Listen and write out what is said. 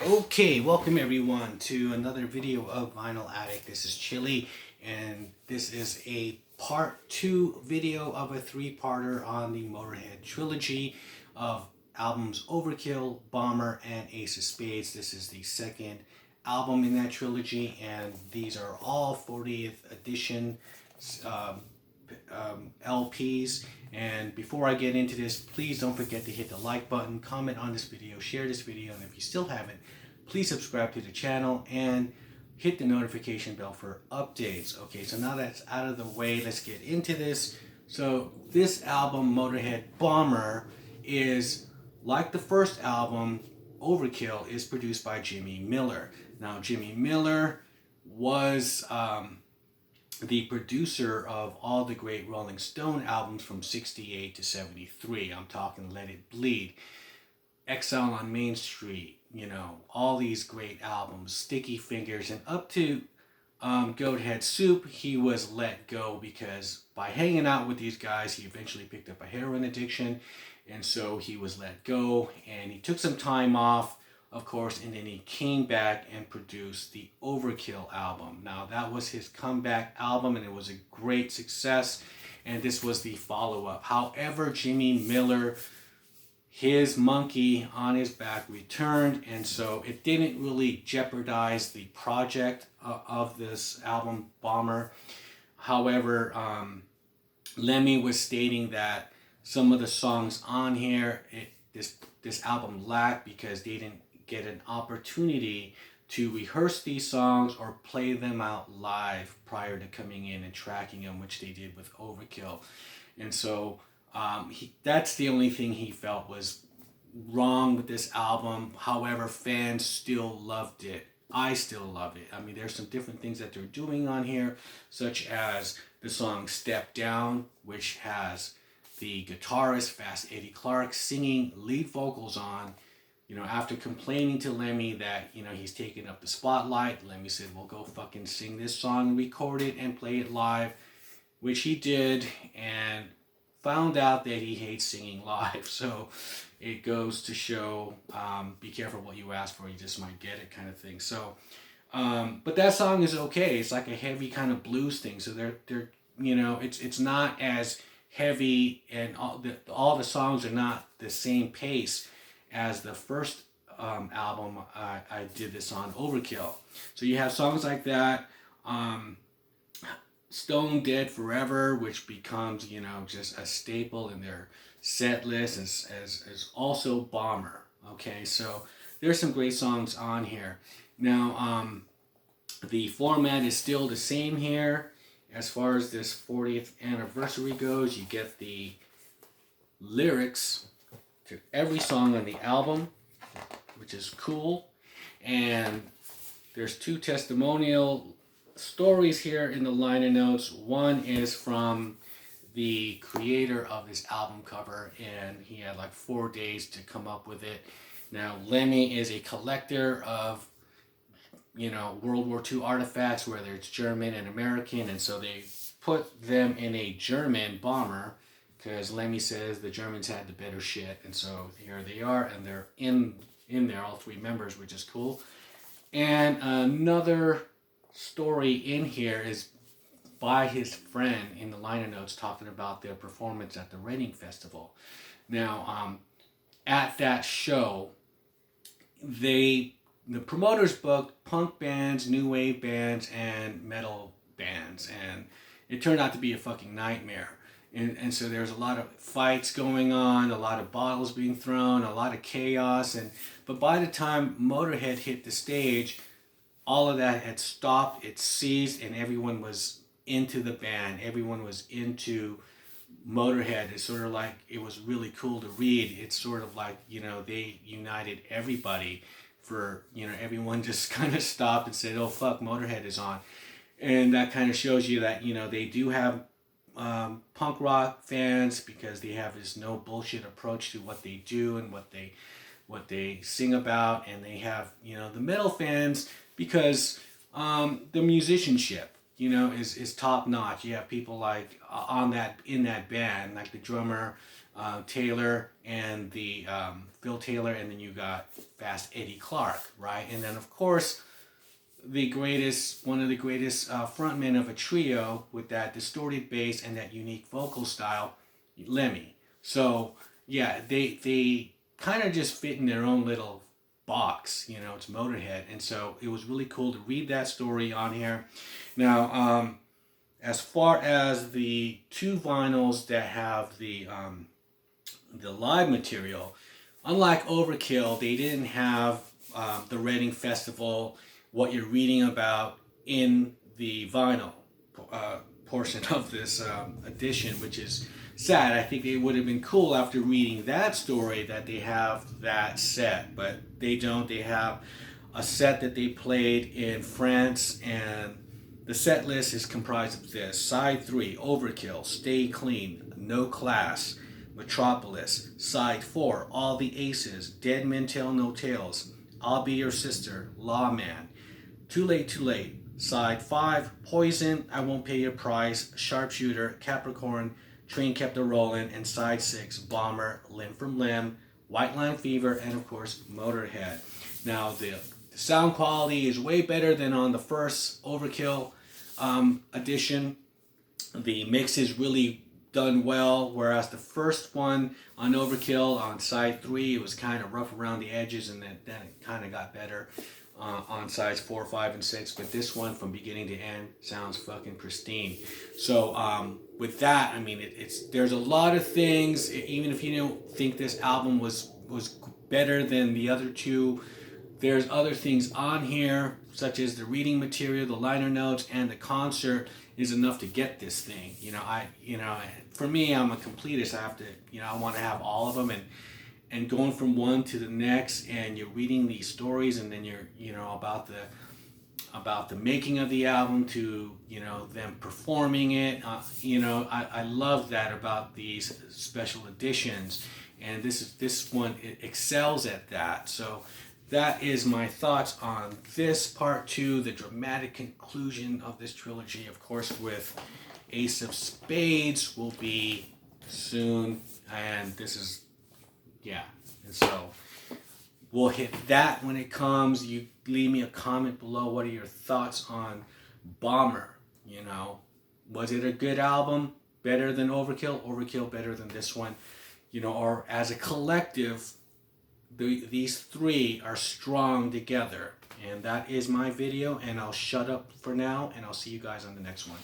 Okay, welcome everyone to another video of Vinyl Addict. This is Chili, and this is a part 2 video of a three-parter on the Motorhead trilogy of albums Overkill, Bomber, and Ace of Spades. This is the second album in that trilogy, and these are all 40th edition um, LPs. And before I get into this, please don't forget to hit the like button, comment on this video, share this video, and if you still haven't, please subscribe to the channel and hit the notification bell for updates. Okay, so now that's out of the way, let's get into this. So this album, Motorhead Bomber, is like the first album, Overkill, is produced by Jimmy Miller. Now, Jimmy Miller was the producer of all the great Rolling Stone albums from 68 to 73. I'm talking Let It Bleed, Exile on Main Street, all these great albums, Sticky Fingers, and up to Goathead Soup, he was let go because by hanging out with these guys, he eventually picked up a heroin addiction, and so he was let go, and he took some time off, of course, and then he came back and produced the Overkill album. Now, that was his comeback album, and it was a great success, and this was the follow-up. However, Jimmy Miller, his monkey on his back, returned, and so it didn't really jeopardize the project of this album, Bomber. However, Lemmy was stating that some of the songs on here, this album lacked because they didn't get an opportunity to rehearse these songs or play them out live prior to coming in and tracking them, which they did with Overkill. And so that's the only thing he felt was wrong with this album. However, fans still loved it. I still love it. I mean, there's some different things that they're doing on here, such as the song Step Down, which has the guitarist Fast Eddie Clark singing lead vocals on. After complaining to Lemmy that, he's taking up the spotlight, Lemmy said, well, go fucking sing this song, record it, and play it live, which he did, and found out that he hates singing live. So it goes to show, be careful what you ask for, you just might get it, kind of thing. So, but that song is okay. It's like a heavy kind of blues thing. So they're it's not as heavy, and all the songs are not the same pace as the first album I did this on, Overkill. So you have songs like that. Stone Dead Forever, which becomes, just a staple in their set list, as also Bomber. Okay, so there's some great songs on here. Now, the format is still the same here. As far as this 40th anniversary goes, you get the lyrics to every song on the album, which is cool. And there's two testimonial stories here in the liner notes. One is from the creator of this album cover, and he had like 4 days to come up with it. Now, Lemmy is a collector of World War II artifacts, whether it's German and American, and so they put them in a German bomber because Lemmy says the Germans had the better shit, and so here they are, and they're in there, all three members, which is cool. And another story in here is by his friend in the liner notes, talking about their performance at the Reading Festival. Now, at that show, the promoters booked punk bands, new wave bands, and metal bands, and it turned out to be a fucking nightmare. And so there's a lot of fights going on, a lot of bottles being thrown, a lot of chaos. But by the time Motorhead hit the stage, all of that had stopped, it ceased, and everyone was into the band. Everyone was into Motorhead. It's sort of like, it was really cool to read. It's sort of like, they united everybody for, everyone just kind of stopped and said, oh, fuck, Motorhead is on. And that kind of shows you that, they do have punk rock fans, because they have this no bullshit approach to what they do and what they sing about, and they have the metal fans because the musicianship is top notch. You have people like in that band, like the drummer Taylor and the Phil Taylor, and then you got Fast Eddie Clarke, right? And then of course one of the greatest frontmen of a trio with that distorted bass and that unique vocal style, Lemmy. So yeah, they kind of just fit in their own little box, you know. It's Motorhead, and so it was really cool to read that story on here. Now, as far as the two vinyls that have the live material, unlike Overkill, they didn't have the Reading Festival, what you're reading about in the vinyl portion of this edition, which is sad. I think it would have been cool after reading that story that they have that set, but they don't. They have a set that they played in France, and the set list is comprised of this: Side 3, Overkill, Stay Clean, No Class, Metropolis. Side 4, All the Aces, Dead Men Tell No Tales, I'll Be Your Sister, Lawman. Too Late, Too Late. Side 5, Poison, I Won't Pay Your Price, Sharpshooter, Capricorn, Train Kept a Rollin', and Side 6, Bomber, Limb from Limb, White Line Fever, and of course, Motorhead. Now, the sound quality is way better than on the first Overkill edition. The mix is really done well, whereas the first one on Overkill on Side 3, it was kind of rough around the edges, and then it kind of got better on sides 4, 5, and 6. But this one, from beginning to end, sounds fucking pristine. So with that, I mean, there's a lot of things. Even if you don't think this album was better than the other two, there's other things on here, such as the reading material, the liner notes, and the concert is enough to get this thing. For me, I'm a completist. I have to, I want to have all of them, and going from one to the next, and you're reading these stories, and then you're, about the making of the album to, them performing it. I love that about these special editions, and this one, it excels at that. So that is my thoughts on this part 2, the dramatic conclusion of this trilogy. Of course, with Ace of Spades will be soon, and this is, and so we'll hit that when it comes. You leave me a comment below. What are your thoughts on Bomber? Was it a good album? Better than Overkill? Overkill better than this one? Or as a collective, these three are strong together. And that is my video, and I'll shut up for now, and I'll see you guys on the next one.